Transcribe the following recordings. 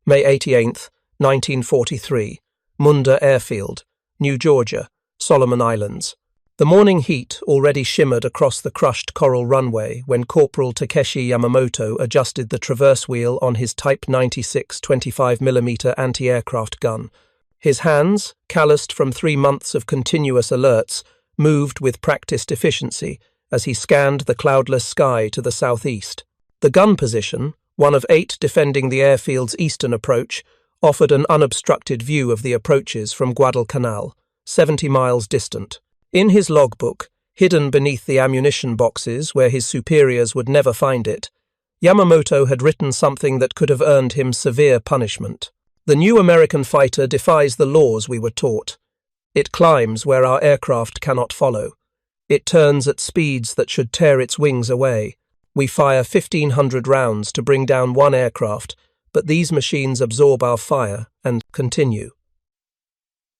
May 18, 1943, Munda Airfield, New Georgia, Solomon Islands. The morning heat already shimmered across the crushed coral runway when Corporal Takeshi Yamamoto adjusted the traverse wheel on his Type 96 25mm anti-aircraft gun. His hands, calloused from 3 months of continuous alerts, moved with practiced efficiency as he scanned the cloudless sky to the southeast. The gun position, one of 8 defending the airfield's eastern approach, offered an unobstructed view of the approaches from Guadalcanal, 70 miles distant. In his logbook, hidden beneath the ammunition boxes where his superiors would never find it, Yamamoto had written something that could have earned him severe punishment. The new American fighter defies the laws we were taught. It climbs where our aircraft cannot follow. It turns at speeds that should tear its wings away. We fire 1,500 rounds to bring down one aircraft, but these machines absorb our fire and continue.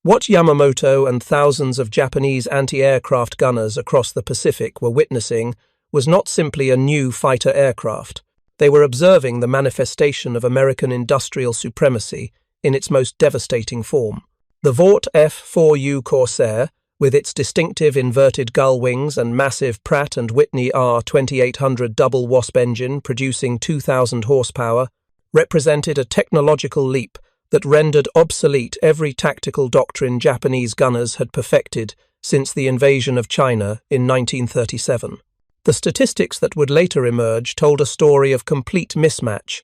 What Yamamoto and thousands of Japanese anti-aircraft gunners across the Pacific were witnessing was not simply a new fighter aircraft. They were observing the manifestation of American industrial supremacy in its most devastating form. The Vought F4U Corsair, with its distinctive inverted gull wings and massive Pratt & Whitney R2800 double Wasp engine producing 2,000 horsepower, represented a technological leap that rendered obsolete every tactical doctrine Japanese gunners had perfected since the invasion of China in 1937. The statistics that would later emerge told a story of complete mismatch.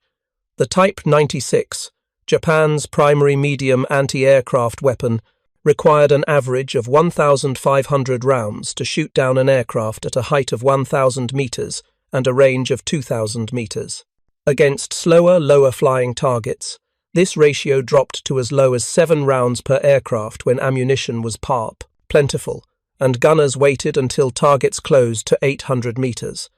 The Type 96, Japan's primary medium anti-aircraft weapon, required an average of 1,500 rounds to shoot down an aircraft at a height of 1,000 meters and a range of 2,000 meters. Against slower, lower-flying targets, this ratio dropped to as low as 7 rounds per aircraft when ammunition was plentiful, and gunners waited until targets closed to 800 meters.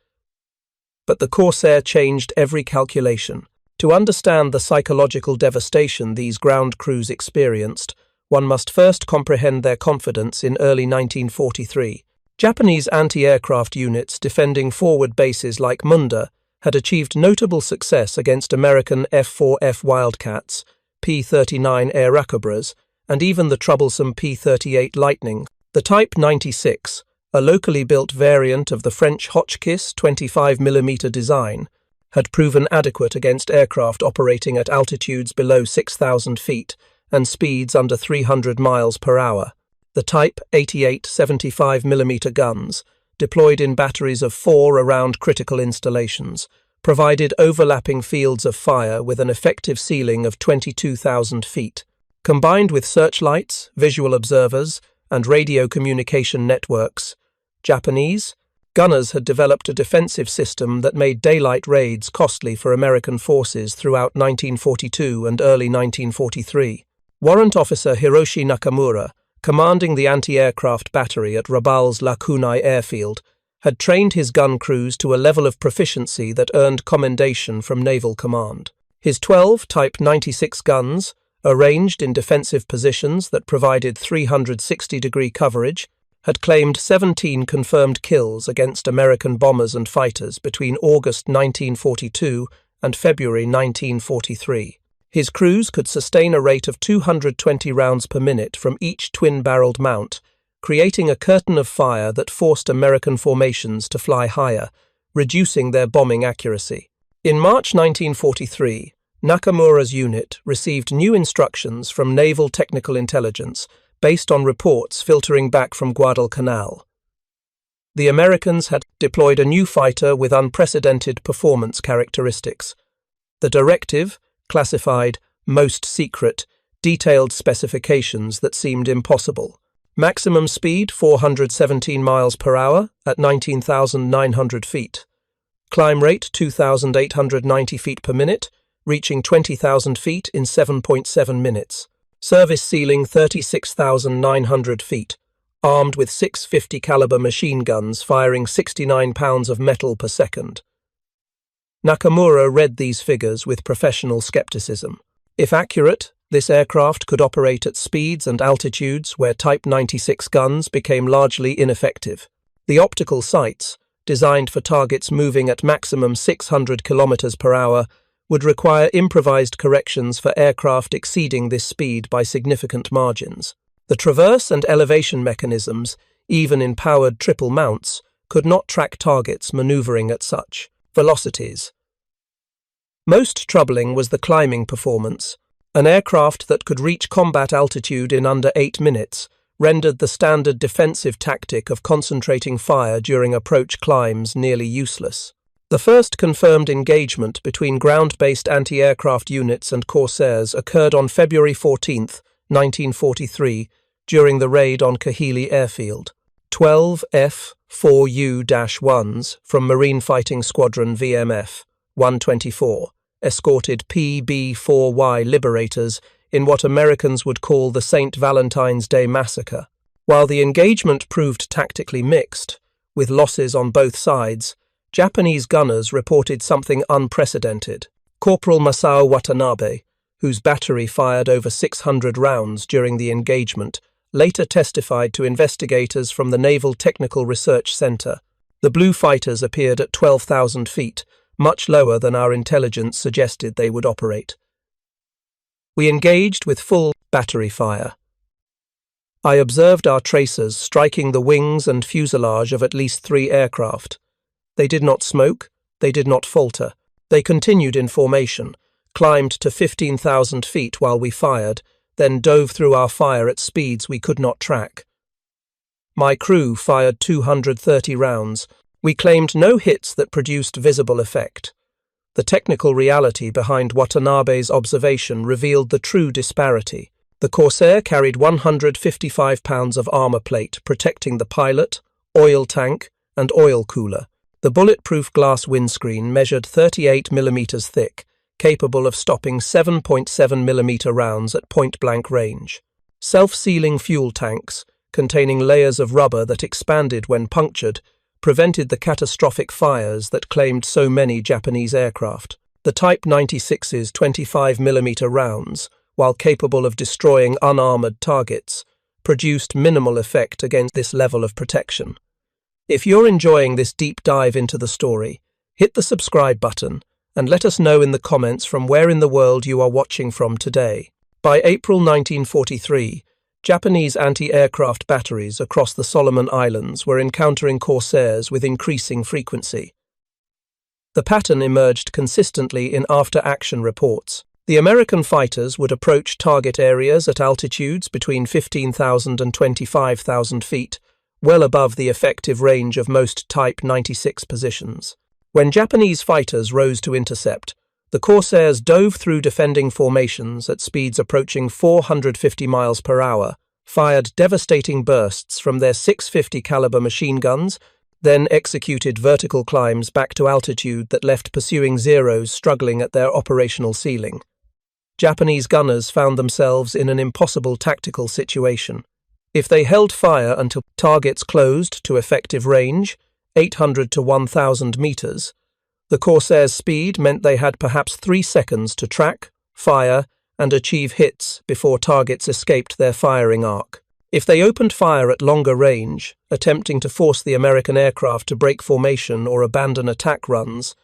But the Corsair changed every calculation. To understand the psychological devastation these ground crews experienced, one must first comprehend their confidence in early 1943. Japanese anti-aircraft units defending forward bases like Munda had achieved notable success against American F4F Wildcats, P-39 Airacobras, and even the troublesome P-38 Lightning. The Type 96, a locally built variant of the French Hotchkiss 25mm design, had proven adequate against aircraft operating at altitudes below 6,000 feet and speeds under 300 miles per hour. The Type 88 75mm guns, deployed in batteries of 4 around critical installations, provided overlapping fields of fire with an effective ceiling of 22,000 feet. Combined with searchlights, visual observers, and radio communication networks, Japanese gunners had developed a defensive system that made daylight raids costly for American forces throughout 1942 and early 1943. Warrant Officer Hiroshi Nakamura, commanding the anti-aircraft battery at Rabaul's Lakunai airfield, had trained his gun crews to a level of proficiency that earned commendation from Naval Command. His 12 Type 96 guns, arranged in defensive positions that provided 360-degree coverage, had claimed 17 confirmed kills against American bombers and fighters between August 1942 and February 1943. His crews could sustain a rate of 220 rounds per minute from each twin-barreled mount, creating a curtain of fire that forced American formations to fly higher, reducing their bombing accuracy. In March 1943, Nakamura's unit received new instructions from Naval Technical Intelligence based on reports filtering back from Guadalcanal. The Americans had deployed a new fighter with unprecedented performance characteristics. The directive classified, most secret, detailed specifications that seemed impossible. Maximum speed 417 miles per hour at 19,900 feet. Climb rate 2,890 feet per minute, reaching 20,000 feet in 7.7 minutes. Service ceiling 36,900 feet. Armed with 650 caliber machine guns firing 69 pounds of metal per second. Nakamura read these figures with professional skepticism. If accurate, this aircraft could operate at speeds and altitudes where Type 96 guns became largely ineffective. The optical sights, designed for targets moving at maximum 600 kilometers per hour, would require improvised corrections for aircraft exceeding this speed by significant margins. The traverse and elevation mechanisms, even in powered triple mounts, could not track targets maneuvering at such velocities. Most troubling was the climbing performance. An aircraft that could reach combat altitude in under 8 minutes rendered the standard defensive tactic of concentrating fire during approach climbs nearly useless. The first confirmed engagement between ground-based anti-aircraft units and Corsairs occurred on February 14, 1943, during the raid on Kahili Airfield. 12 F4U-1s from Marine Fighting Squadron VMF 124 escorted PB-4Y liberators in what Americans would call the St. Valentine's Day Massacre. While the engagement proved tactically mixed, with losses on both sides, Japanese gunners reported something unprecedented. Corporal Masao Watanabe, whose battery fired over 600 rounds during the engagement, later testified to investigators from the Naval Technical Research Center. The Blue fighters appeared at 12,000 feet, much lower than our intelligence suggested they would operate. We engaged with full battery fire. I observed our tracers striking the wings and fuselage of at least 3 aircraft. They did not smoke, they did not falter. They continued in formation, climbed to 15,000 feet while we fired, then dove through our fire at speeds we could not track. My crew fired 230 rounds. We claimed no hits that produced visible effect. The technical reality behind Watanabe's observation revealed the true disparity. The Corsair carried 155 pounds of armor plate protecting the pilot, oil tank, and oil cooler. The bulletproof glass windscreen measured 38 mm thick, capable of stopping 7.7 mm rounds at point-blank range. Self-sealing fuel tanks, containing layers of rubber that expanded when punctured, prevented the catastrophic fires that claimed so many Japanese aircraft. The Type 96's 25 mm rounds, while capable of destroying unarmored targets, produced minimal effect against this level of protection. If you're enjoying this deep dive into the story, hit the subscribe button and let us know in the comments from where in the world you are watching from today. By April 1943, Japanese anti-aircraft batteries across the Solomon Islands were encountering Corsairs with increasing frequency. The pattern emerged consistently in after-action reports. The American fighters would approach target areas at altitudes between 15,000 and 25,000 feet, well above the effective range of most Type 96 positions. When Japanese fighters rose to intercept, the Corsairs dove through defending formations at speeds approaching 450 miles per hour, fired devastating bursts from their 650 caliber machine guns, then executed vertical climbs back to altitude that left pursuing Zeros struggling at their operational ceiling. Japanese gunners found themselves in an impossible tactical situation. If they held fire until targets closed to effective range, 800 to 1,000 meters, the Corsairs' speed meant they had perhaps 3 seconds to track, fire, and achieve hits before targets escaped their firing arc. If they opened fire at longer range, attempting to force the American aircraft to break formation or abandon attack runs,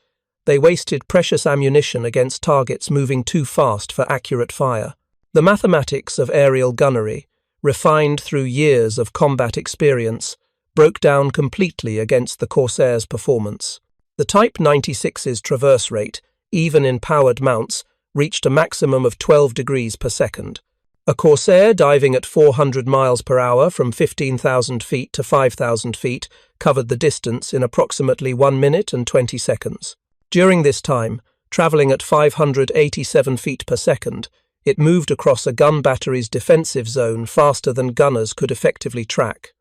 they wasted precious ammunition against targets moving too fast for accurate fire. The mathematics of aerial gunnery, refined through years of combat experience, broke down completely against the Corsairs' performance. The Type 96's traverse rate, even in powered mounts, reached a maximum of 12 degrees per second. A Corsair diving at 400 miles per hour from 15,000 feet to 5,000 feet covered the distance in approximately 1 minute and 20 seconds. During this time, traveling at 587 feet per second, it moved across a gun battery's defensive zone faster than gunners could effectively track.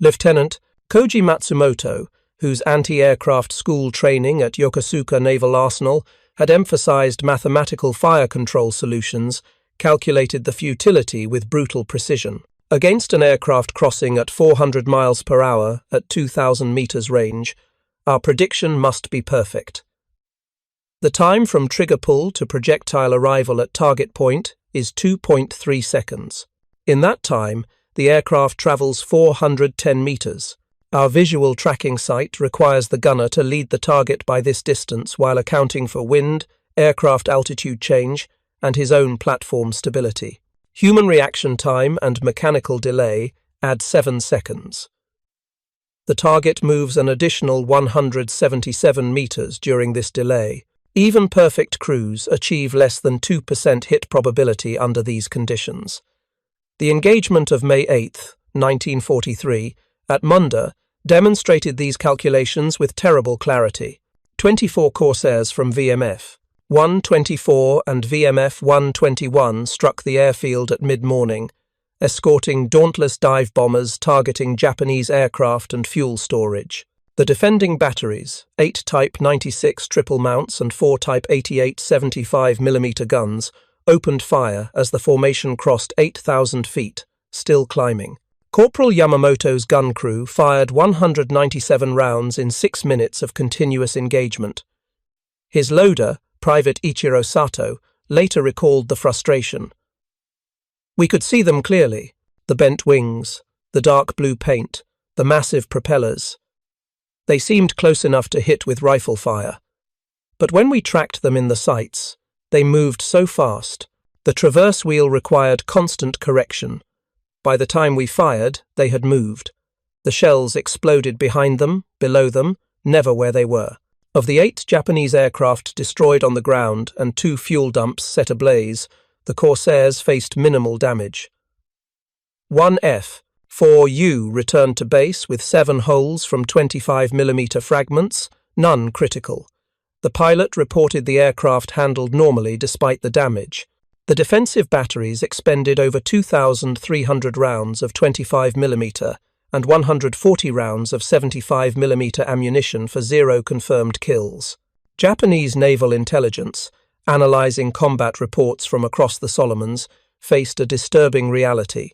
Lieutenant Koji Matsumoto, whose anti-aircraft school training at Yokosuka Naval Arsenal had emphasized mathematical fire control solutions, calculated the futility with brutal precision. Against an aircraft crossing at 400 miles per hour at 2,000 meters range, our prediction must be perfect. The time from trigger pull to projectile arrival at target point is 2.3 seconds. In that time, the aircraft travels 410 meters. Our visual tracking sight requires the gunner to lead the target by this distance while accounting for wind, aircraft altitude change, and his own platform stability. Human reaction time and mechanical delay add 7 seconds. The target moves an additional 177 meters during this delay. Even perfect crews achieve less than 2% hit probability under these conditions. The engagement of May 8, 1943, at Munda demonstrated these calculations with terrible clarity. 24 Corsairs from VMF 124 and VMF 121 struck the airfield at mid-morning, escorting dauntless dive bombers targeting Japanese aircraft and fuel storage. The defending batteries, 8 Type 96 triple mounts and 4 Type 88 75mm guns, opened fire as the formation crossed 8,000 feet, still climbing. Corporal Yamamoto's gun crew fired 197 rounds in 6 minutes of continuous engagement. His loader, Private Ichiro Sato, later recalled the frustration. "We could see them clearly, the bent wings, the dark blue paint, the massive propellers. They seemed close enough to hit with rifle fire. But when we tracked them in the sights, they moved so fast. The traverse wheel required constant correction. By the time we fired, they had moved. The shells exploded behind them, below them, never where they were." Of the 8 Japanese aircraft destroyed on the ground and 2 fuel dumps set ablaze, the Corsairs faced minimal damage. One F4U returned to base with 7 holes from 25mm fragments, none critical. The pilot reported the aircraft handled normally despite the damage. The defensive batteries expended over 2,300 rounds of 25mm and 140 rounds of 75mm ammunition for 0 confirmed kills. Japanese naval intelligence, analyzing combat reports from across the Solomons, faced a disturbing reality.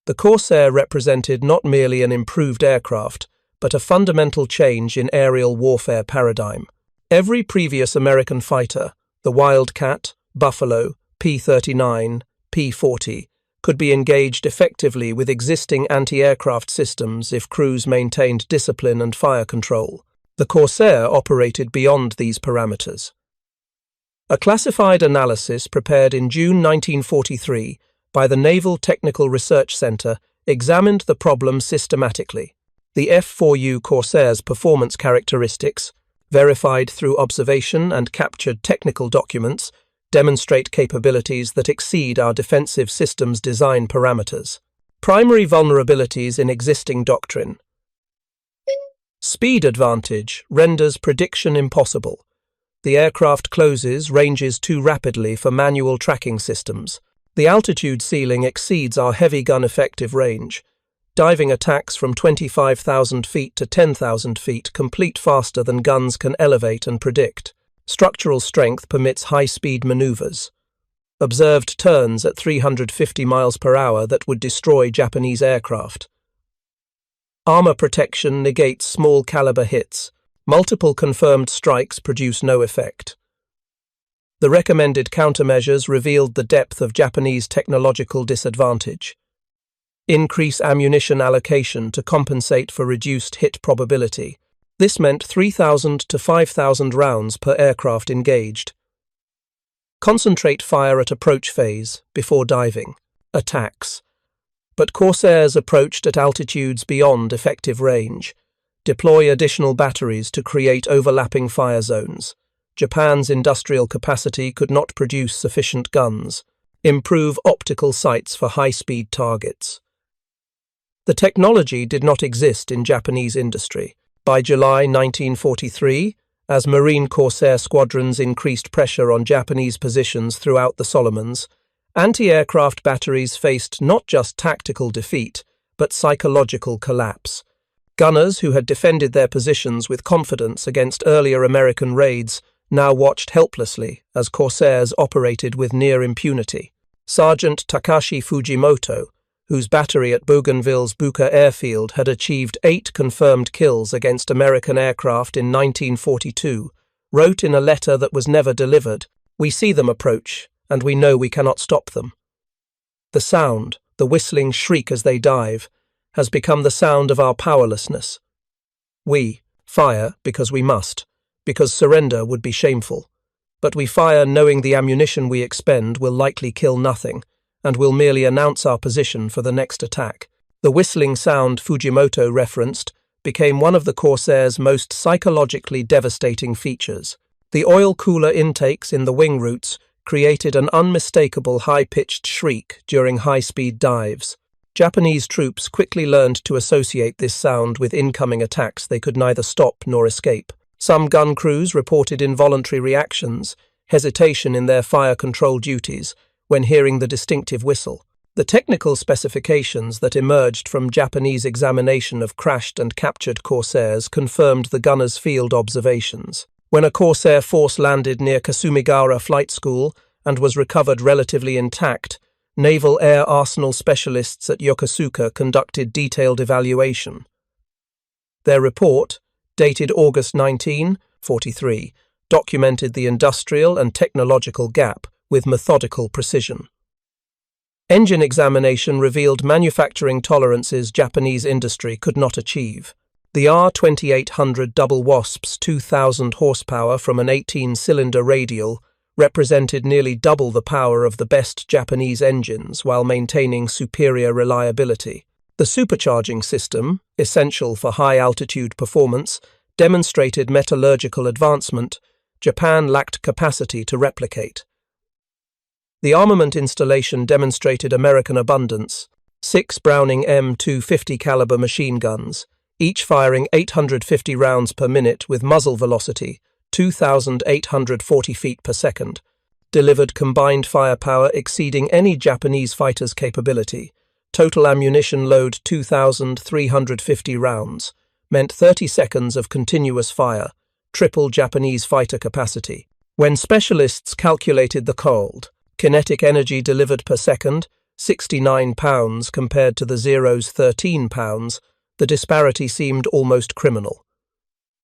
The Corsair represented not merely an improved aircraft, but a fundamental change in aerial warfare paradigm. Every previous American fighter, the Wildcat, Buffalo, P-39, P-40, could be engaged effectively with existing anti-aircraft systems if crews maintained discipline and fire control. The Corsair operated beyond these parameters. A classified analysis prepared in June 1943 by the Naval Technical Research Center examined the problem systematically. The F4U Corsairs' performance characteristics, verified through observation and captured technical documents, demonstrate capabilities that exceed our defensive systems design parameters. Primary vulnerabilities in existing doctrine. Speed advantage renders prediction impossible. The aircraft closes ranges too rapidly for manual tracking systems. The altitude ceiling exceeds our heavy gun effective range. Diving attacks from 25,000 feet to 10,000 feet complete faster than guns can elevate and predict. Structural strength permits high-speed maneuvers. Observed turns at 350 miles per hour that would destroy Japanese aircraft. Armor protection negates small-caliber hits. Multiple confirmed strikes produce no effect. The recommended countermeasures revealed the depth of Japanese technological disadvantage. Increase ammunition allocation to compensate for reduced hit probability. This meant 3,000 to 5,000 rounds per aircraft engaged. Concentrate fire at approach phase, before diving. Attacks. But Corsairs approached at altitudes beyond effective range. Deploy additional batteries to create overlapping fire zones. Japan's industrial capacity could not produce sufficient guns. Improve optical sights for high-speed targets. The technology did not exist in Japanese industry. By July 1943, as Marine Corsair squadrons increased pressure on Japanese positions throughout the Solomons, anti-aircraft batteries faced not just tactical defeat, but psychological collapse. Gunners who had defended their positions with confidence against earlier American raids now watched helplessly as Corsairs operated with near impunity. Sergeant Takashi Fujimoto, whose battery at Bougainville's Buka airfield had achieved 8 confirmed kills against American aircraft in 1942, wrote in a letter that was never delivered, "We see them approach, and we know we cannot stop them." The sound, the whistling shriek as they dive, has become the sound of our powerlessness. We fire because we must, because surrender would be shameful. but we fire knowing the ammunition we expend will likely kill nothing, and will merely announce our position for the next attack. The whistling sound Fujimoto referenced became one of the Corsair's most psychologically devastating features. The oil cooler intakes in the wing roots created an unmistakable high-pitched shriek during high-speed dives. Japanese troops quickly learned to associate this sound with incoming attacks they could neither stop nor escape. Some gun crews reported involuntary reactions, hesitation in their fire control duties, when hearing the distinctive whistle. The technical specifications that emerged from Japanese examination of crashed and captured Corsairs confirmed the gunners' field observations. When a Corsair force landed near Kasumigara Flight School and was recovered relatively intact, Naval Air Arsenal specialists at Yokosuka conducted detailed evaluation. Their report, dated August 1943, documented the industrial and technological gap with methodical precision. Engine examination revealed manufacturing tolerances Japanese industry could not achieve. The R2800 Double Wasp's 2,000 horsepower from an 18-cylinder radial represented nearly double the power of the best Japanese engines while maintaining superior reliability. The supercharging system, essential for high-altitude performance, demonstrated metallurgical advancement Japan lacked capacity to replicate. The armament installation demonstrated American abundance: 6 Browning M250 caliber machine guns, each firing 850 rounds per minute with muzzle velocity 2,840 feet per second, delivered combined firepower exceeding any Japanese fighter's capability. Total ammunition load 2,350 rounds, meant 30 seconds of continuous fire, triple Japanese fighter capacity. When specialists calculated the cold, kinetic energy delivered per second, 69 pounds compared to the Zero's 13 pounds, the disparity seemed almost criminal.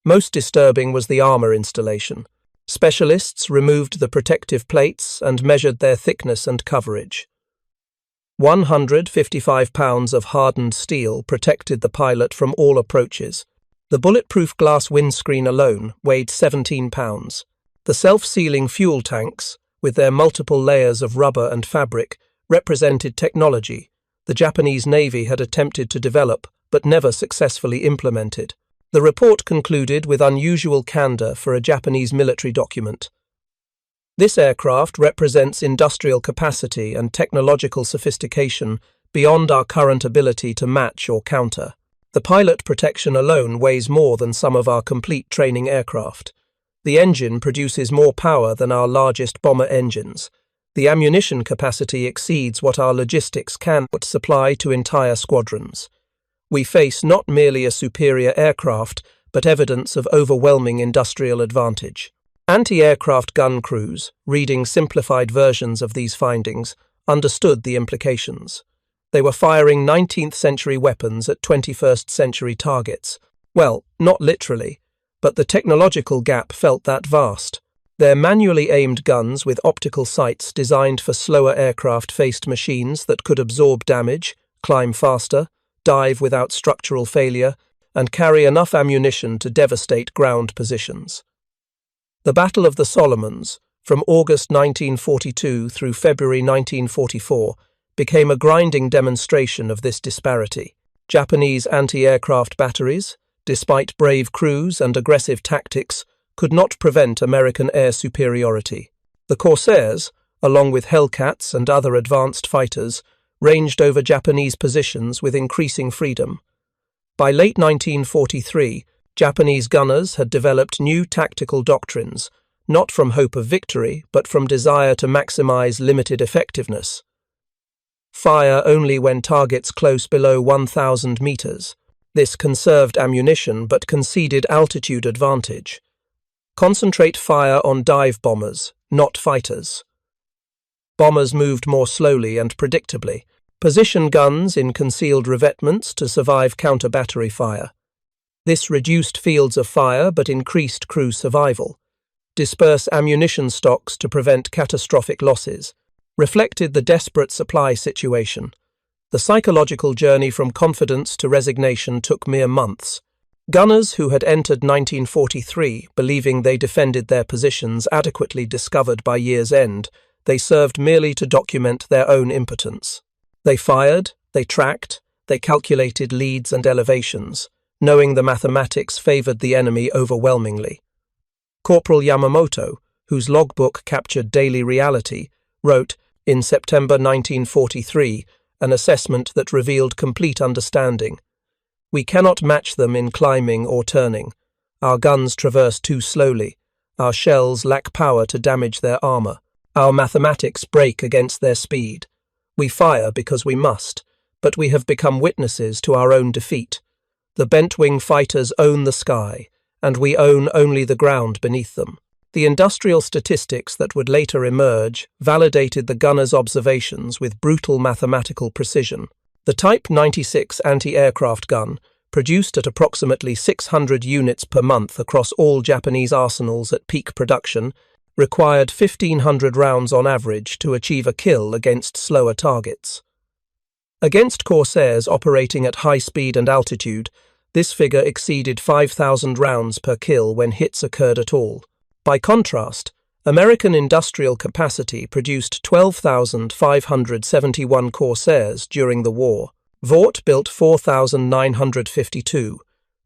Most disturbing was the armor installation. Specialists removed the protective plates and measured their thickness and coverage. 155 pounds of hardened steel protected the pilot from all approaches. The bulletproof glass windscreen alone weighed 17 pounds. The self-sealing fuel tanks, with their multiple layers of rubber and fabric, represented technology the Japanese Navy had attempted to develop but never successfully implemented. The report concluded with unusual candor for a Japanese military document. This aircraft represents industrial capacity and technological sophistication beyond our current ability to match or counter. The pilot protection alone weighs more than some of our complete training aircraft. The engine produces more power than our largest bomber engines. The ammunition capacity exceeds what our logistics can supply to entire squadrons. We face not merely a superior aircraft, but evidence of overwhelming industrial advantage. Anti-aircraft gun crews, reading simplified versions of these findings, understood the implications. They were firing 19th-century weapons at 21st-century targets. Well, not literally, but the technological gap felt that vast. Their manually aimed guns with optical sights designed for slower aircraft faced machines that could absorb damage, climb faster, dive without structural failure, and carry enough ammunition to devastate ground positions. The Battle of the Solomons, from August 1942 through February 1944, became a grinding demonstration of this disparity. Japanese anti-aircraft batteries, despite brave crews and aggressive tactics, could not prevent American air superiority. The Corsairs, along with Hellcats and other advanced fighters, ranged over Japanese positions with increasing freedom. By late 1943, Japanese gunners had developed new tactical doctrines, not from hope of victory, but from desire to maximize limited effectiveness. Fire only when targets close below 1,000 meters. This conserved ammunition but conceded altitude advantage. Concentrate fire on dive bombers, not fighters. Bombers moved more slowly and predictably. Position guns in concealed revetments to survive counter-battery fire. This reduced fields of fire but increased crew survival. Disperse ammunition stocks to prevent catastrophic losses. Reflected the desperate supply situation. The psychological journey from confidence to resignation took mere months. Gunners who had entered 1943 believing they defended their positions adequately discovered by year's end, they served merely to document their own impotence. They fired, they tracked, they calculated leads and elevations, knowing the mathematics favoured the enemy overwhelmingly. Corporal Yamamoto, whose logbook captured daily reality, wrote, in September 1943, an assessment that revealed complete understanding. We cannot match them in climbing or turning. Our guns traverse too slowly. Our shells lack power to damage their armour. Our mathematics break against their speed. We fire because we must, but we have become witnesses to our own defeat. The bent-wing fighters own the sky, and we own only the ground beneath them. The industrial statistics that would later emerge validated the gunners' observations with brutal mathematical precision. The Type 96 anti-aircraft gun, produced at approximately 600 units per month across all Japanese arsenals at peak production, required 1,500 rounds on average to achieve a kill against slower targets. Against Corsairs operating at high speed and altitude, this figure exceeded 5,000 rounds per kill when hits occurred at all. By contrast, American industrial capacity produced 12,571 Corsairs during the war. Vought built 4,952.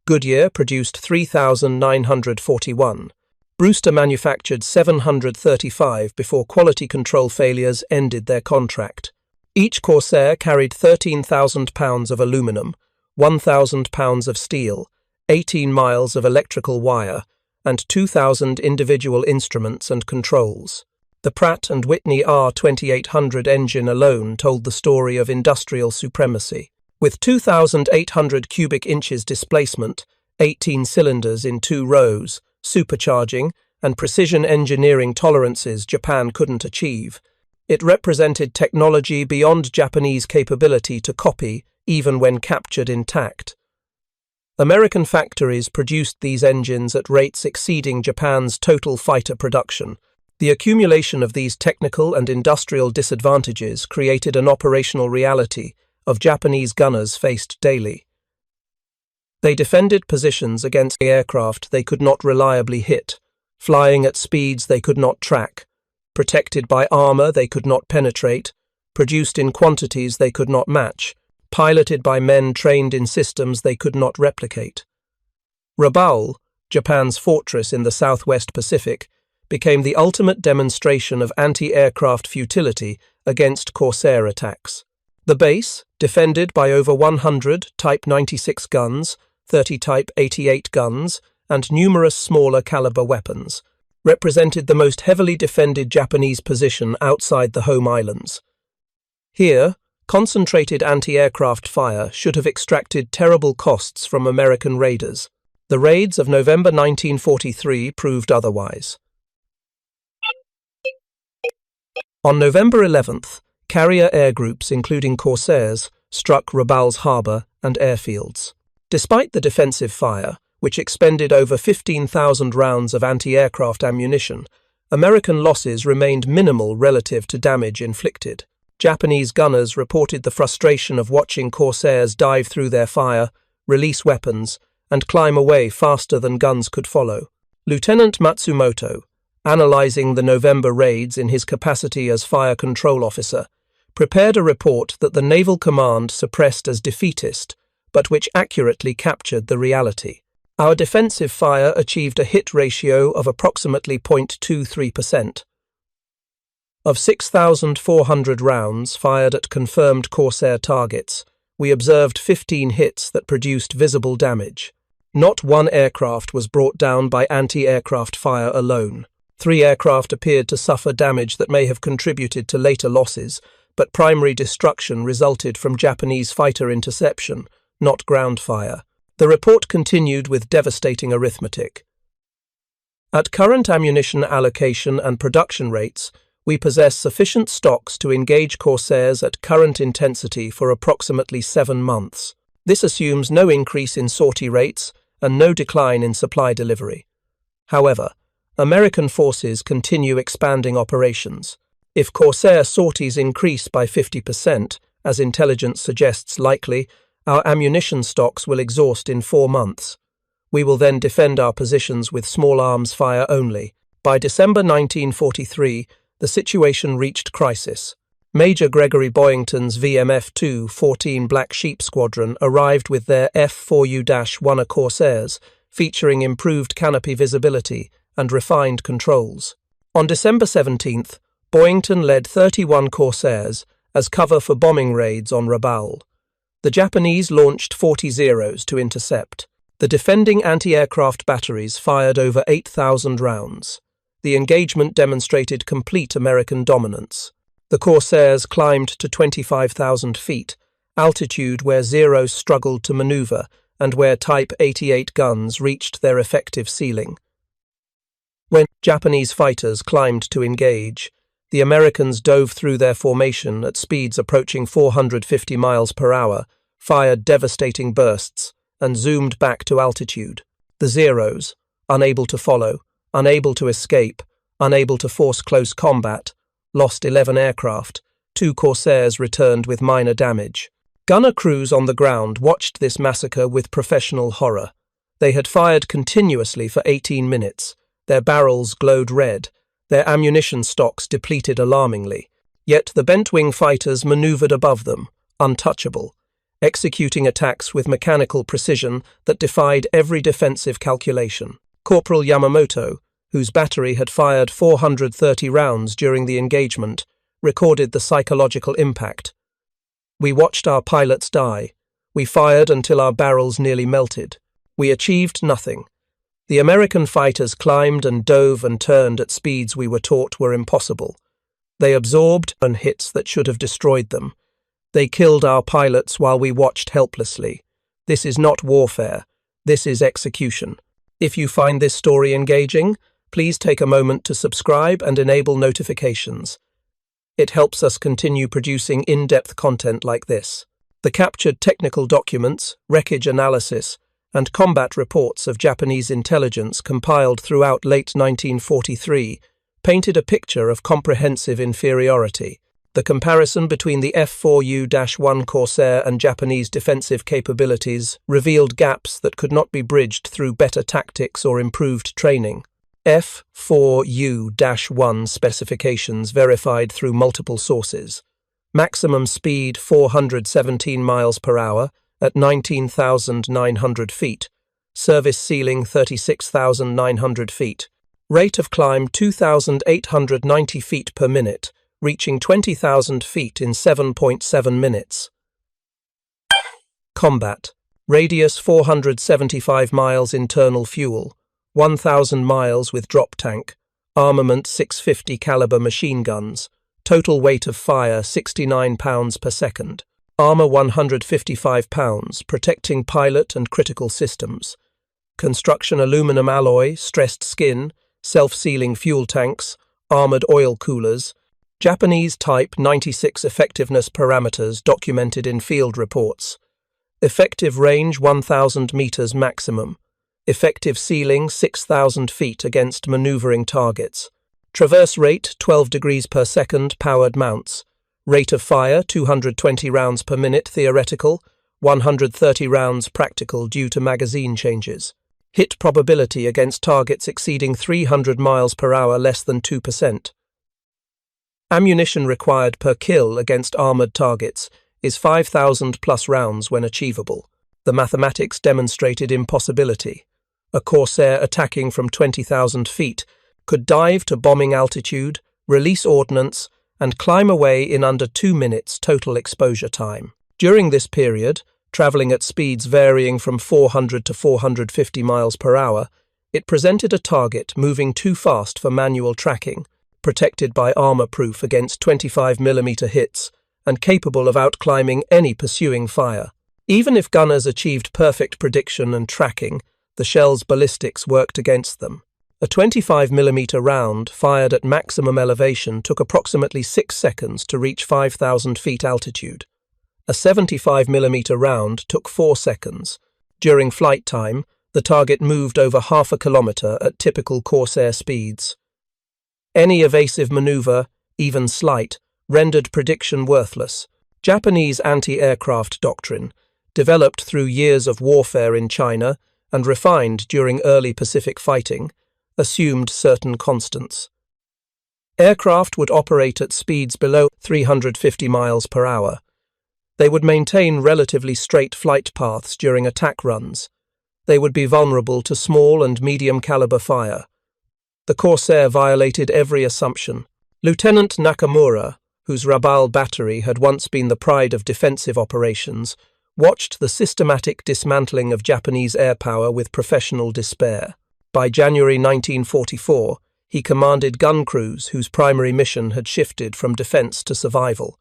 Goodyear produced 3,941. Brewster manufactured 735 before quality control failures ended their contract. Each Corsair carried 13,000 pounds of aluminum, 1,000 pounds of steel, 18 miles of electrical wire, and 2,000 individual instruments and controls. The Pratt & Whitney R2800 engine alone told the story of industrial supremacy. With 2,800 cubic inches displacement, 18 cylinders in 2 rows, supercharging, and precision engineering tolerances Japan couldn't achieve, it represented technology beyond Japanese capability to copy, even when captured intact. American factories produced these engines at rates exceeding Japan's total fighter production. The accumulation of these technical and industrial disadvantages created an operational reality of Japanese gunners faced daily. They defended positions against aircraft they could not reliably hit, flying at speeds they could not track, protected by armour they could not penetrate, produced in quantities they could not match, piloted by men trained in systems they could not replicate. Rabaul, Japan's fortress in the southwest Pacific, became the ultimate demonstration of anti-aircraft futility against Corsair attacks. The base, defended by over 100 Type 96 guns, 30 Type 88 guns, and numerous smaller caliber weapons, represented the most heavily defended Japanese position outside the home islands. Here, concentrated anti-aircraft fire should have extracted terrible costs from American raiders. The raids of November 1943 proved otherwise. On November 11th, carrier air groups including Corsairs struck Rabaul's harbour and airfields. Despite the defensive fire, which expended over 15,000 rounds of anti-aircraft ammunition, American losses remained minimal relative to damage inflicted. Japanese gunners reported the frustration of watching Corsairs dive through their fire, release weapons, and climb away faster than guns could follow. Lieutenant Matsumoto, analysing the November raids in his capacity as fire control officer, prepared a report that the Naval Command suppressed as defeatist, but which accurately captured the reality. Our defensive fire achieved a hit ratio of approximately 0.23%. Of 6,400 rounds fired at confirmed Corsair targets, we observed 15 hits that produced visible damage. Not one aircraft was brought down by anti-aircraft fire alone. 3 aircraft appeared to suffer damage that may have contributed to later losses, but primary destruction resulted from Japanese fighter interception, not ground fire. The report continued with devastating arithmetic. At current ammunition allocation and production rates, we possess sufficient stocks to engage Corsairs at current intensity for approximately 7 months. This assumes no increase in sortie rates and no decline in supply delivery. However, American forces continue expanding operations. If Corsair sorties increase by 50%, as intelligence suggests likely, our ammunition stocks will exhaust in 4 months. We will then defend our positions with small arms fire only. By December 1943, the situation reached crisis. Major Gregory Boyington's VMF-2 14 Black Sheep Squadron arrived with their F4U-1 Corsairs, featuring improved canopy visibility and refined controls. On December 17th, Boyington led 31 Corsairs as cover for bombing raids on Rabaul. The Japanese launched 40 Zeros to intercept. The defending anti-aircraft batteries fired over 8,000 rounds. The engagement demonstrated complete American dominance. The Corsairs climbed to 25,000 feet, altitude where Zeros struggled to maneuver and where Type 88 guns reached their effective ceiling. When Japanese fighters climbed to engage, the Americans dove through their formation at speeds approaching 450 miles per hour, fired devastating bursts, and zoomed back to altitude. The Zeros, unable to follow, unable to escape, unable to force close combat, lost 11 aircraft. 2 Corsairs returned with minor damage. Gunner crews on the ground watched this massacre with professional horror. They had fired continuously for 18 minutes. Their barrels glowed red, their ammunition stocks depleted alarmingly. Yet the bent-wing fighters maneuvered above them, untouchable, executing attacks with mechanical precision that defied every defensive calculation. Corporal Yamamoto, whose battery had fired 430 rounds during the engagement, recorded the psychological impact. We watched our pilots die. We fired until our barrels nearly melted. We achieved nothing. The American fighters climbed and dove and turned at speeds we were taught were impossible. They absorbed hits that should have destroyed them. They killed our pilots while we watched helplessly. This is not warfare. This is execution. If you find this story engaging, please take a moment to subscribe and enable notifications. It helps us continue producing in-depth content like this. The captured technical documents, wreckage analysis, and combat reports of Japanese intelligence compiled throughout late 1943 painted a picture of comprehensive inferiority. The comparison between the F4U-1 Corsair and Japanese defensive capabilities revealed gaps that could not be bridged through better tactics or improved training. F4U-1 specifications verified through multiple sources. Maximum speed 417 miles per hour at 19,900 feet. Service ceiling 36,900 feet. Rate of climb 2,890 feet per minute, reaching 20,000 feet in 7.7 minutes. Combat. Radius 475 miles internal fuel. 1,000 miles with drop tank, armament 650 caliber machine guns, total weight of fire 69 pounds per second, armor 155 pounds, protecting pilot and critical systems, construction aluminum alloy, stressed skin, self-sealing fuel tanks, armored oil coolers, Japanese Type 96 effectiveness parameters documented in field reports, effective range 1,000 meters maximum, effective ceiling 6,000 feet against maneuvering targets. Traverse rate 12 degrees per second powered mounts. Rate of fire 220 rounds per minute theoretical, 130 rounds practical due to magazine changes. Hit probability against targets exceeding 300 miles per hour less than 2%. Ammunition required per kill against armored targets is 5,000 plus rounds when achievable. The mathematics demonstrated impossibility. A Corsair attacking from 20,000 feet could dive to bombing altitude, release ordnance, and climb away in under 2 minutes total exposure time. During this period, traveling at speeds varying from 400 to 450 miles per hour, it presented a target moving too fast for manual tracking, protected by armor-proof against 25mm hits, and capable of outclimbing any pursuing fire. Even if gunners achieved perfect prediction and tracking, the shell's ballistics worked against them. A 25mm round fired at maximum elevation took approximately 6 seconds to reach 5,000 feet altitude. A 75mm round took 4 seconds. During flight time, the target moved over half a kilometer at typical Corsair speeds. Any evasive maneuver, even slight, rendered prediction worthless. Japanese anti-aircraft doctrine, developed through years of warfare in China and refined during early Pacific fighting, assumed certain constants. Aircraft would operate at speeds below 350 miles per hour. They would maintain relatively straight flight paths during attack runs. They would be vulnerable to small and medium-caliber fire. The Corsair violated every assumption. Lieutenant Nakamura, whose Rabaul battery had once been the pride of defensive operations, watched the systematic dismantling of Japanese air power with professional despair. By January 1944, he commanded gun crews whose primary mission had shifted from defense to survival.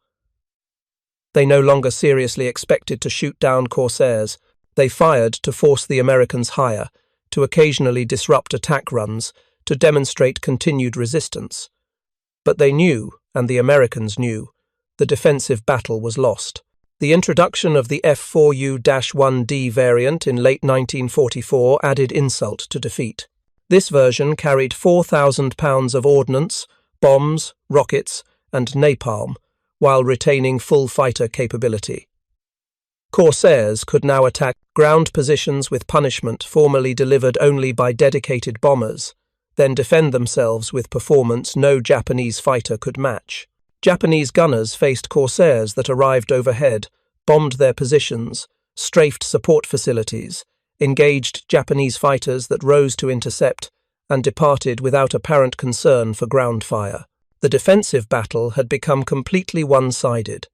They no longer seriously expected to shoot down Corsairs. They fired to force the Americans higher, to occasionally disrupt attack runs, to demonstrate continued resistance. But they knew, and the Americans knew, the defensive battle was lost. The introduction of the F4U-1D variant in late 1944 added insult to defeat. This version carried 4,000 pounds of ordnance, bombs, rockets, and napalm, while retaining full fighter capability. Corsairs could now attack ground positions with punishment formerly delivered only by dedicated bombers, then defend themselves with performance no Japanese fighter could match. Japanese gunners faced Corsairs that arrived overhead, bombed their positions, strafed support facilities, engaged Japanese fighters that rose to intercept, and departed without apparent concern for ground fire. The defensive battle had become completely one-sided.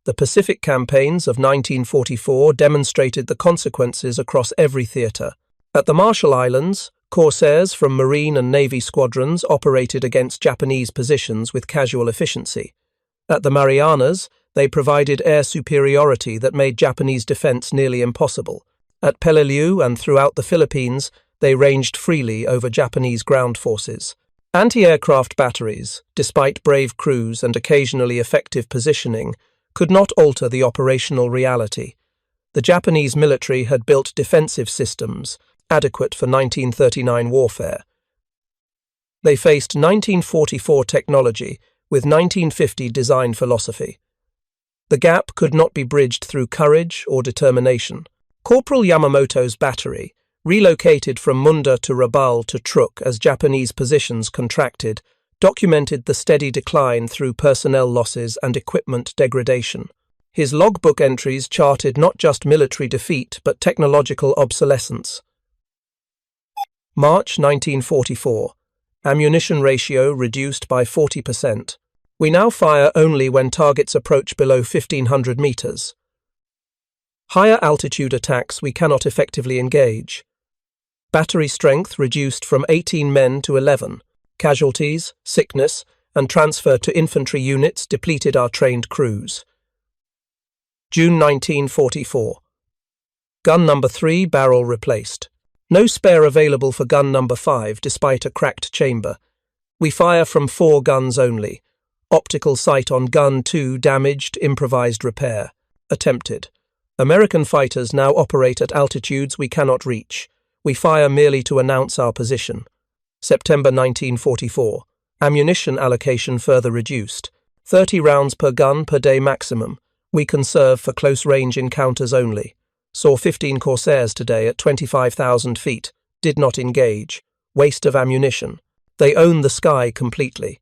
The Pacific campaigns of 1944 demonstrated the consequences across every theatre. At the Marshall Islands, Corsairs from Marine and Navy squadrons operated against Japanese positions with casual efficiency. At the Marianas, they provided air superiority that made Japanese defense nearly impossible. At Peleliu and throughout the Philippines, they ranged freely over Japanese ground forces. Anti-aircraft batteries, despite brave crews and occasionally effective positioning, could not alter the operational reality. The Japanese military had built defensive systems, adequate for 1939 warfare. They faced 1944 technology with 1950 design philosophy. The gap could not be bridged through courage or determination. Corporal Yamamoto's battery, relocated from Munda to Rabaul to Truk as Japanese positions contracted, documented the steady decline through personnel losses and equipment degradation. His logbook entries charted not just military defeat but technological obsolescence. March 1944. Ammunition ratio reduced by 40%. We now fire only when targets approach below 1,500 meters. Higher altitude attacks we cannot effectively engage. Battery strength reduced from 18 men to 11. Casualties, sickness, and transfer to infantry units depleted our trained crews. June 1944. Gun number 3 barrel replaced. No spare available for gun number 5 despite a cracked chamber. We fire from 4 guns only. Optical sight on gun 2 damaged, improvised repair. Attempted. American fighters now operate at altitudes we cannot reach. We fire merely to announce our position. September 1944. Ammunition allocation further reduced. 30 rounds per gun per day maximum. We conserve for close-range encounters only. Saw 15 Corsairs today at 25,000 feet. Did not engage. Waste of ammunition. They own the sky completely.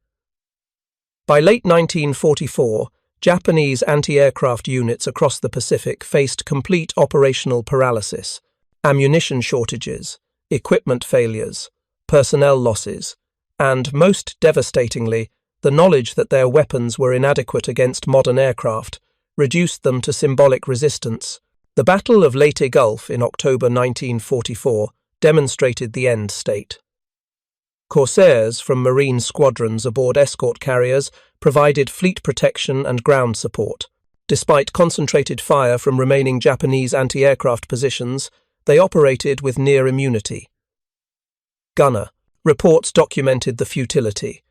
By late 1944, Japanese anti-aircraft units across the Pacific faced complete operational paralysis, ammunition shortages, equipment failures, personnel losses, and, most devastatingly, the knowledge that their weapons were inadequate against modern aircraft reduced them to symbolic resistance. The Battle of Leyte Gulf in October 1944 demonstrated the end state. Corsairs from Marine squadrons aboard escort carriers provided fleet protection and ground support. Despite concentrated fire from remaining Japanese anti-aircraft positions, they operated with near immunity. Gunner. Reports documented the futility.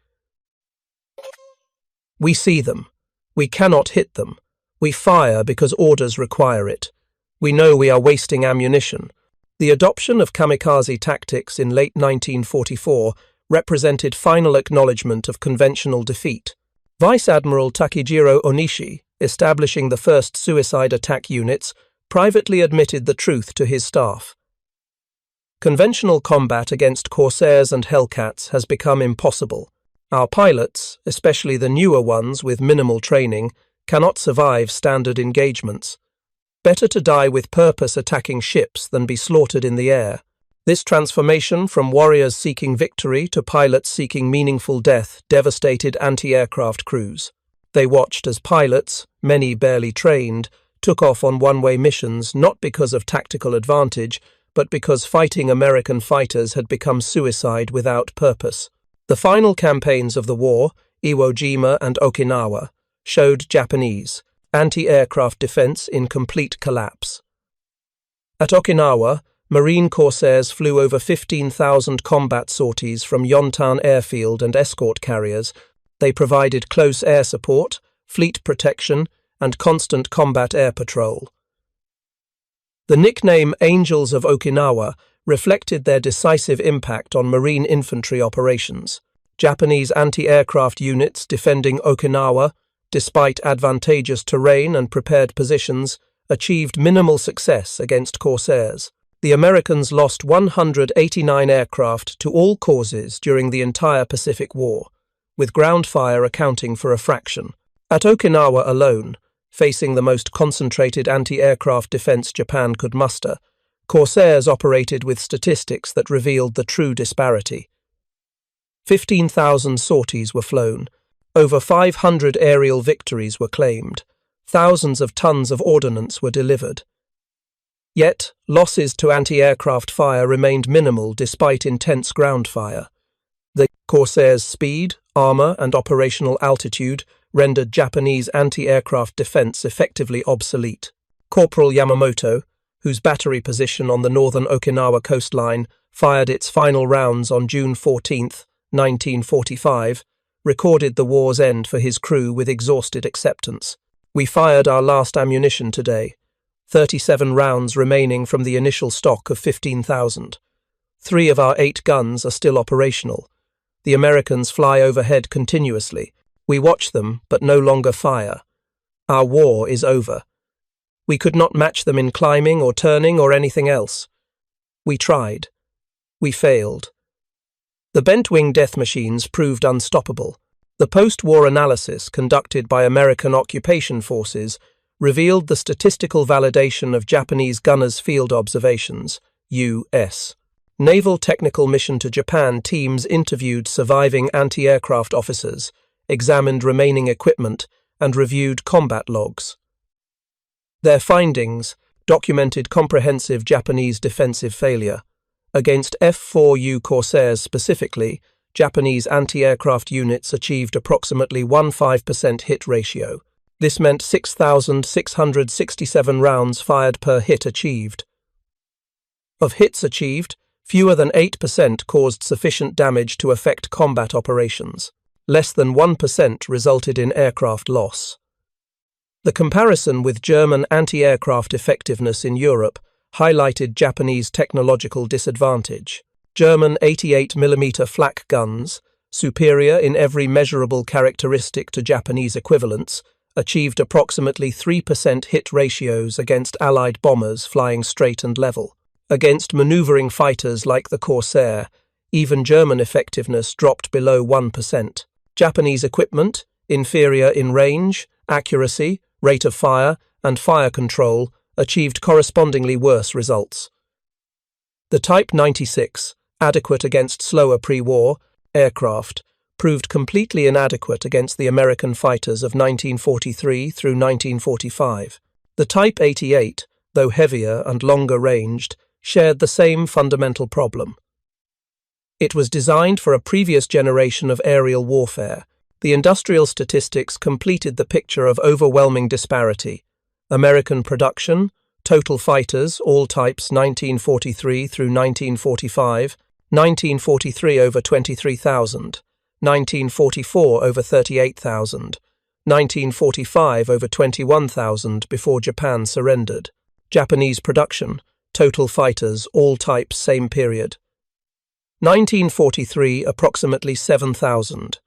We see them. We cannot hit them. We fire because orders require it. We know we are wasting ammunition. The adoption of kamikaze tactics in late 1944 represented final acknowledgement of conventional defeat. Vice Admiral Takejiro Onishi, establishing the first suicide attack units, privately admitted the truth to his staff. Conventional combat against Corsairs and Hellcats has become impossible. Our pilots, especially the newer ones with minimal training, cannot survive standard engagements. Better to die with purpose attacking ships than be slaughtered in the air. This transformation from warriors seeking victory to pilots seeking meaningful death devastated anti-aircraft crews. They watched as pilots, many barely trained, took off on one-way missions not because of tactical advantage, but because fighting American fighters had become suicide without purpose. The final campaigns of the war, Iwo Jima and Okinawa, showed Japanese anti-aircraft defense in complete collapse. At Okinawa, Marine Corsairs flew over 15,000 combat sorties from Yontan airfield and escort carriers. They provided close air support, fleet protection, and constant combat air patrol. The nickname Angels of Okinawa reflected their decisive impact on marine infantry operations. Japanese anti-aircraft units defending Okinawa, despite advantageous terrain and prepared positions, achieved minimal success against Corsairs. The Americans lost 189 aircraft to all causes during the entire Pacific War, with ground fire accounting for a fraction. At Okinawa alone, facing the most concentrated anti-aircraft defense Japan could muster, Corsairs operated with statistics that revealed the true disparity. 15,000 sorties were flown, over 500 aerial victories were claimed, thousands of tons of ordnance were delivered. Yet, losses to anti-aircraft fire remained minimal despite intense ground fire. The Corsairs' speed, armor, and operational altitude rendered Japanese anti-aircraft defense effectively obsolete. Corporal Yamamoto, whose battery position on the northern Okinawa coastline fired its final rounds on June 14, 1945, recorded the war's end for his crew with exhausted acceptance. "We fired our last ammunition today. 37 rounds remaining from the initial stock of 15,000. 3 of our 8 guns are still operational. The Americans fly overhead continuously. We watch them, but no longer fire. Our war is over. We could not match them in climbing or turning or anything else. We tried. We failed." The bent-wing death machines proved unstoppable. The post-war analysis conducted by American occupation forces revealed the statistical validation of Japanese gunners' field observations, U.S. Naval Technical Mission to Japan teams interviewed surviving anti-aircraft officers, examined remaining equipment, and reviewed combat logs. Their findings documented comprehensive Japanese defensive failure. Against F4U Corsairs specifically, Japanese anti-aircraft units achieved approximately 15% hit ratio. This meant 6,667 rounds fired per hit achieved. Of hits achieved, fewer than 8% caused sufficient damage to affect combat operations. Less than 1% resulted in aircraft loss. The comparison with German anti-aircraft effectiveness in Europe highlighted Japanese technological disadvantage. German 88mm flak guns, superior in every measurable characteristic to Japanese equivalents, achieved approximately 3% hit ratios against Allied bombers flying straight and level. Against maneuvering fighters like the Corsair, even German effectiveness dropped below 1%. Japanese equipment, inferior in range, accuracy, rate of fire, and fire control, achieved correspondingly worse results. The Type 96, adequate against slower pre-war aircraft, proved completely inadequate against the American fighters of 1943 through 1945. The Type 88, though heavier and longer ranged, shared the same fundamental problem. It was designed for a previous generation of aerial warfare. The industrial statistics completed the picture of overwhelming disparity. American production, total fighters, all types 1943 through 1945, 1943 over 23,000, 1944 over 38,000, 1945 over 21,000 before Japan surrendered. Japanese production, total fighters, all types same period. 1943 approximately 7,000.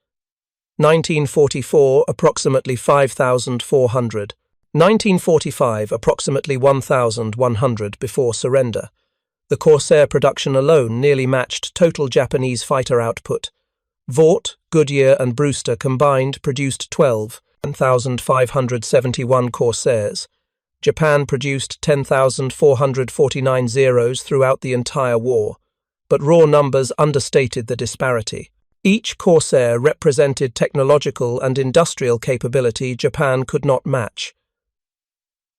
1944 approximately 5,400. 1945 approximately 1,100 before surrender. The Corsair production alone nearly matched total Japanese fighter output. Vought, Goodyear and Brewster combined produced 12,571 Corsairs. Japan produced 10,449 Zeros throughout the entire war, but raw numbers understated the disparity. Each Corsair represented technological and industrial capability Japan could not match.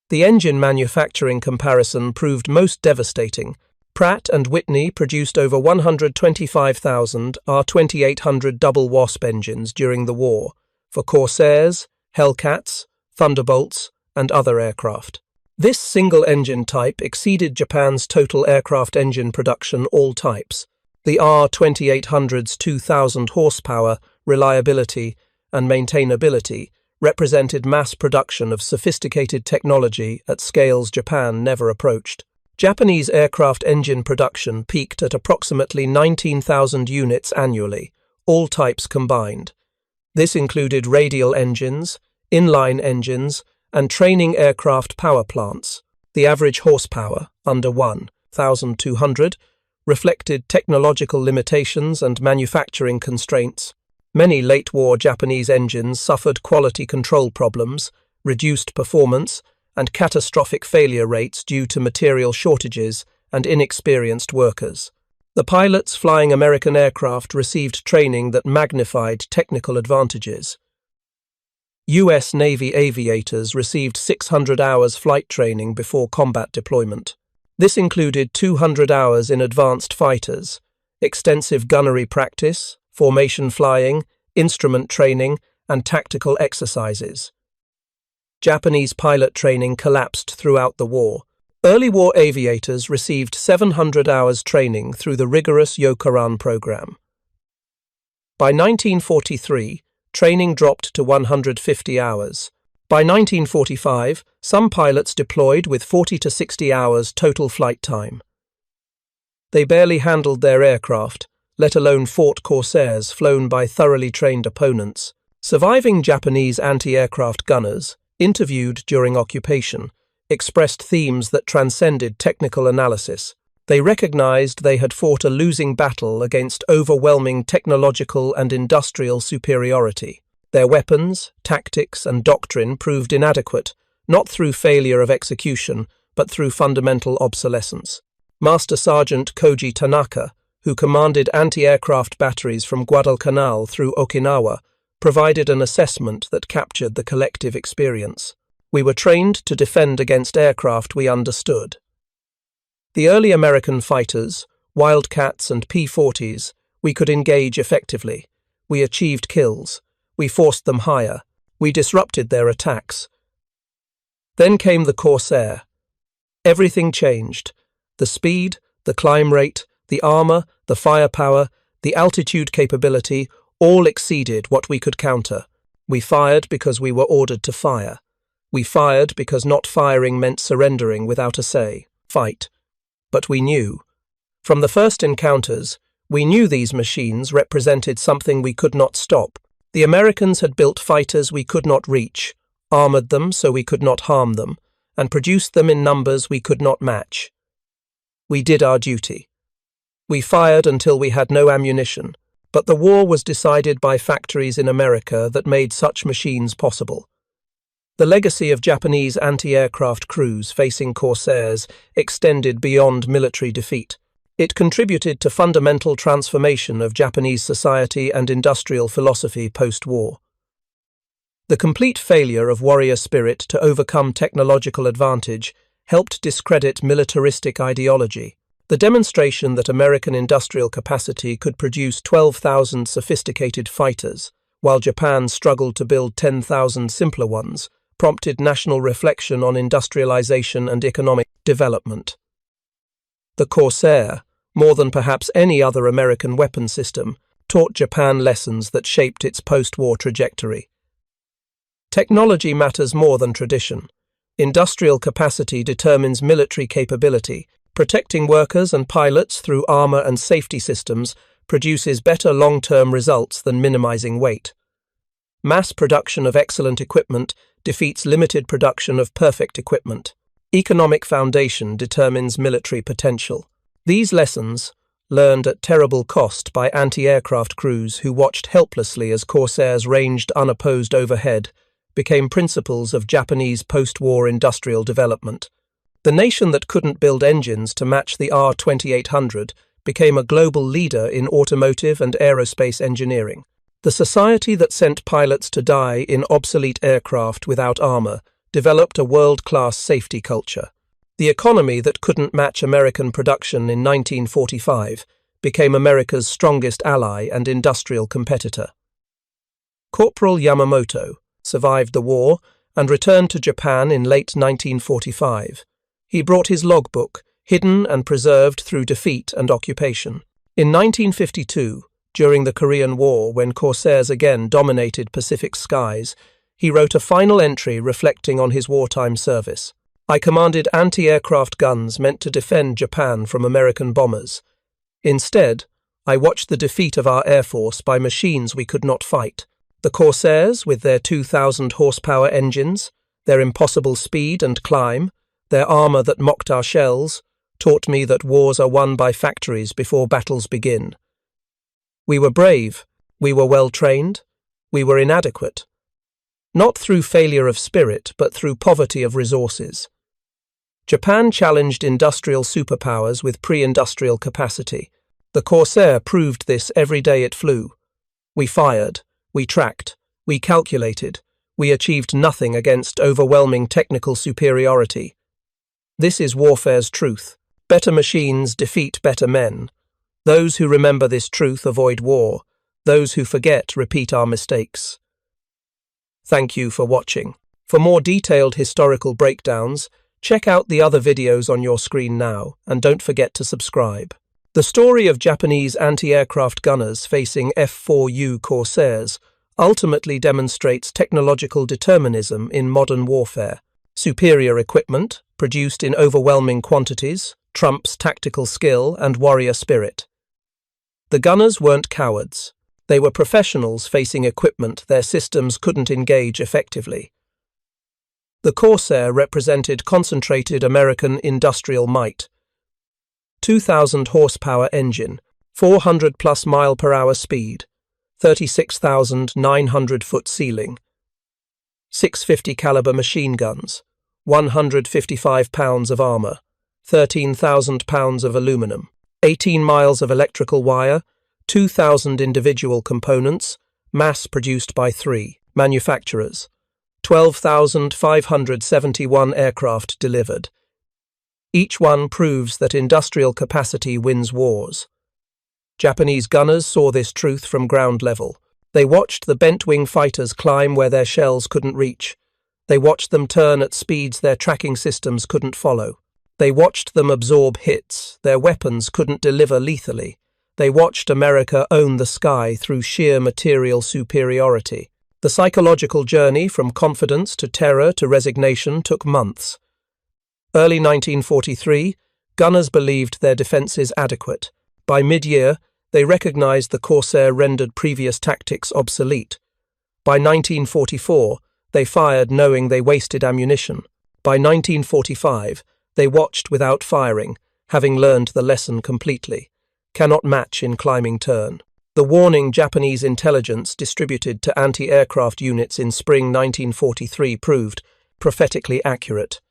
The engine manufacturing comparison proved most devastating. Pratt & Whitney produced over 125,000 R2800 double Wasp engines during the war for Corsairs, Hellcats, Thunderbolts, and other aircraft. This single engine type exceeded Japan's total aircraft engine production all types. The R2800's 2,000 horsepower, reliability, and maintainability represented mass production of sophisticated technology at scales Japan never approached. Japanese aircraft engine production peaked at approximately 19,000 units annually, all types combined. This included radial engines, inline engines, and training aircraft power plants. The average horsepower, under 1,200, reflected technological limitations and manufacturing constraints. Many late-war Japanese engines suffered quality control problems, reduced performance, and catastrophic failure rates due to material shortages and inexperienced workers. The pilots flying American aircraft received training that magnified technical advantages. U.S. Navy aviators received 600 hours flight training before combat deployment. This included 200 hours in advanced fighters, extensive gunnery practice, formation flying, instrument training, and tactical exercises. Japanese pilot training collapsed throughout the war. Early war aviators received 700 hours training through the rigorous Yokoran program. By 1943, training dropped to 150 hours. By 1945, some pilots deployed with 40 to 60 hours total flight time. They barely handled their aircraft, let alone fought Corsairs flown by thoroughly trained opponents. Surviving Japanese anti-aircraft gunners, interviewed during occupation, expressed themes that transcended technical analysis. They recognized they had fought a losing battle against overwhelming technological and industrial superiority. Their weapons, tactics, and doctrine proved inadequate, not through failure of execution, but through fundamental obsolescence. Master Sergeant Koji Tanaka, who commanded anti-aircraft batteries from Guadalcanal through Okinawa, provided an assessment that captured the collective experience. We were trained to defend against aircraft we understood. The early American fighters, Wildcats and P-40s, we could engage effectively. We achieved kills. We forced them higher. We disrupted their attacks. Then came the Corsair. Everything changed. The speed, the climb rate, the armor, the firepower, the altitude capability, all exceeded what we could counter. We fired because we were ordered to fire. We fired because not firing meant surrendering without a say. Fight. But we knew. From the first encounters, we knew these machines represented something we could not stop. The Americans had built fighters we could not reach, armored them so we could not harm them, and produced them in numbers we could not match. We did our duty. We fired until we had no ammunition. But the war was decided by factories in America that made such machines possible. The legacy of Japanese anti-aircraft crews facing Corsairs extended beyond military defeat. It contributed to fundamental transformation of Japanese society and industrial philosophy post-war. The complete failure of warrior spirit to overcome technological advantage helped discredit militaristic ideology. The demonstration that American industrial capacity could produce 12,000 sophisticated fighters, while Japan struggled to build 10,000 simpler ones, prompted national reflection on industrialization and economic development. The Corsair, more than perhaps any other American weapon system, taught Japan lessons that shaped its post-war trajectory. Technology matters more than tradition. Industrial capacity determines military capability. Protecting workers and pilots through armor and safety systems produces better long-term results than minimizing weight. Mass production of excellent equipment defeats limited production of perfect equipment. Economic foundation determines military potential. These lessons, learned at terrible cost by anti-aircraft crews who watched helplessly as Corsairs ranged unopposed overhead, became principles of Japanese post-war industrial development. The nation that couldn't build engines to match the R-2800 became a global leader in automotive and aerospace engineering. The society that sent pilots to die in obsolete aircraft without armor developed a world-class safety culture. The economy that couldn't match American production in 1945 became America's strongest ally and industrial competitor. Corporal Yamamoto survived the war and returned to Japan in late 1945. He brought his logbook, hidden and preserved through defeat and occupation. In 1952, during the Korean War, when Corsairs again dominated Pacific skies, he wrote a final entry reflecting on his wartime service. "I commanded anti-aircraft guns meant to defend Japan from American bombers. Instead, I watched the defeat of our Air Force by machines we could not fight. The Corsairs, with their 2,000 horsepower engines, their impossible speed and climb, their armor that mocked our shells, taught me that wars are won by factories before battles begin. We were brave, we were well-trained, we were inadequate. Not through failure of spirit, but through poverty of resources. Japan challenged industrial superpowers with pre-industrial capacity. The Corsair proved this every day it flew. We fired, we tracked, we calculated, we achieved nothing against overwhelming technical superiority. This is warfare's truth. Better machines defeat better men. Those who remember this truth avoid war. Those who forget repeat our mistakes." Thank you for watching. For more detailed historical breakdowns, check out the other videos on your screen now, and don't forget to subscribe. The story of Japanese anti-aircraft gunners facing F4U Corsairs ultimately demonstrates technological determinism in modern warfare. Superior equipment, produced in overwhelming quantities, trumps tactical skill and warrior spirit. The gunners weren't cowards. They were professionals facing equipment their systems couldn't engage effectively. The Corsair represented concentrated American industrial might. 2,000 horsepower engine, 400+ mile/hour speed, 36,900-foot ceiling, 650 caliber machine guns, 155 pounds of armor, 13,000 pounds of aluminum, 18 miles of electrical wire, 2,000 individual components, mass-produced by 3 manufacturers, 12,571 aircraft delivered. Each one proves that industrial capacity wins wars. Japanese gunners saw this truth from ground level. They watched the bent-wing fighters climb where their shells couldn't reach. They watched them turn at speeds their tracking systems couldn't follow. They watched them absorb hits their weapons couldn't deliver lethally. They watched America own the sky through sheer material superiority. The psychological journey from confidence to terror to resignation took months. Early 1943, gunners believed their defenses adequate. By mid-year, they recognized the Corsair rendered previous tactics obsolete. By 1944, they fired knowing they wasted ammunition. By 1945, they watched without firing, having learned the lesson completely. Cannot match in climbing turn. The warning Japanese intelligence distributed to anti-aircraft units in spring 1943 proved prophetically accurate.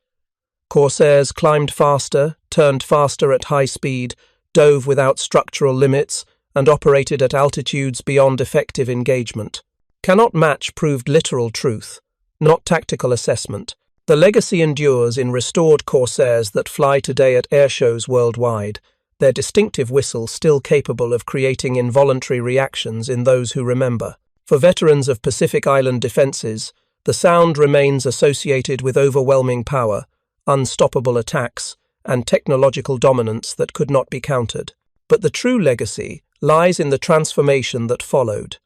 Corsairs climbed faster, turned faster at high speed, dove without structural limits, and operated at altitudes beyond effective engagement. Cannot match proved literal truth, not tactical assessment. The legacy endures in restored Corsairs that fly today at airshows worldwide, their distinctive whistle still capable of creating involuntary reactions in those who remember. For veterans of Pacific Island defenses, the sound remains associated with overwhelming power, unstoppable attacks, and technological dominance that could not be countered. But the true legacy lies in the transformation that followed.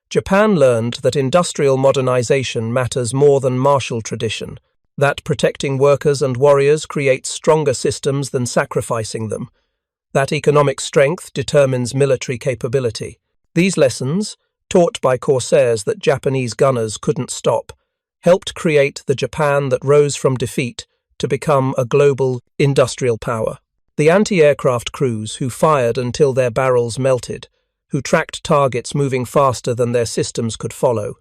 Japan learned that industrial modernization matters more than martial tradition, that protecting workers and warriors creates stronger systems than sacrificing them, that economic strength determines military capability. These lessons, taught by Corsairs that Japanese gunners couldn't stop, helped create the Japan that rose from defeat to become a global industrial power. The anti-aircraft crews who fired until their barrels melted, who tracked targets moving faster than their systems could follow,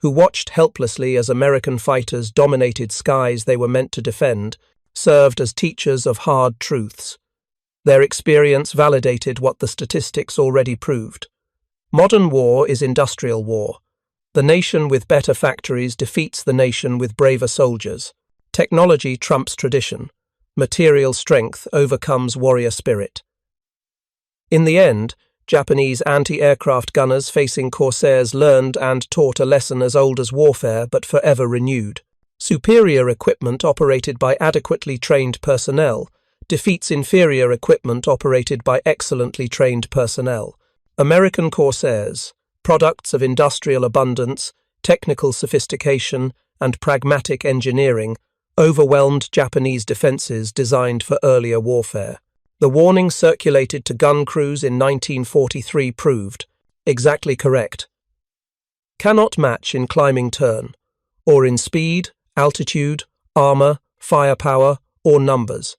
who watched helplessly as American fighters dominated skies they were meant to defend, served as teachers of hard truths. Their experience validated what the statistics already proved. Modern war is industrial war. The nation with better factories defeats the nation with braver soldiers. Technology trumps tradition. Material strength overcomes warrior spirit. In the end, Japanese anti-aircraft gunners facing Corsairs learned and taught a lesson as old as warfare but forever renewed. Superior equipment operated by adequately trained personnel defeats inferior equipment operated by excellently trained personnel. American Corsairs, products of industrial abundance, technical sophistication, and pragmatic engineering, overwhelmed Japanese defenses designed for earlier warfare. The warning circulated to gun crews in 1943 proved exactly correct. Cannot match in climbing turn, or in speed, altitude, armor, firepower, or numbers.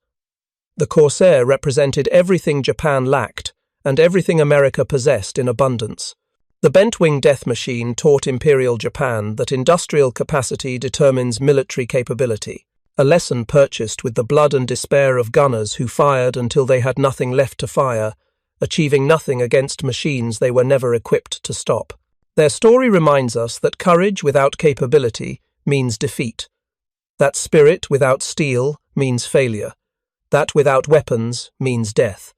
The Corsair represented everything Japan lacked and everything America possessed in abundance. The bent-wing death machine taught Imperial Japan that industrial capacity determines military capability, a lesson purchased with the blood and despair of gunners who fired until they had nothing left to fire, achieving nothing against machines they were never equipped to stop. Their story reminds us that courage without capability means defeat, that spirit without steel means failure, that without weapons means death.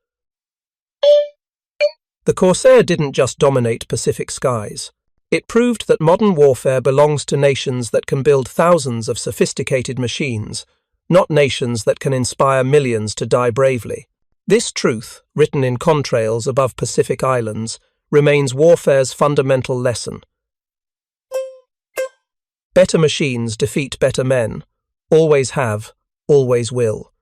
The Corsair didn't just dominate Pacific skies. It proved that modern warfare belongs to nations that can build thousands of sophisticated machines, not nations that can inspire millions to die bravely. This truth, written in contrails above Pacific islands, remains warfare's fundamental lesson. Better machines defeat better men, always have, always will.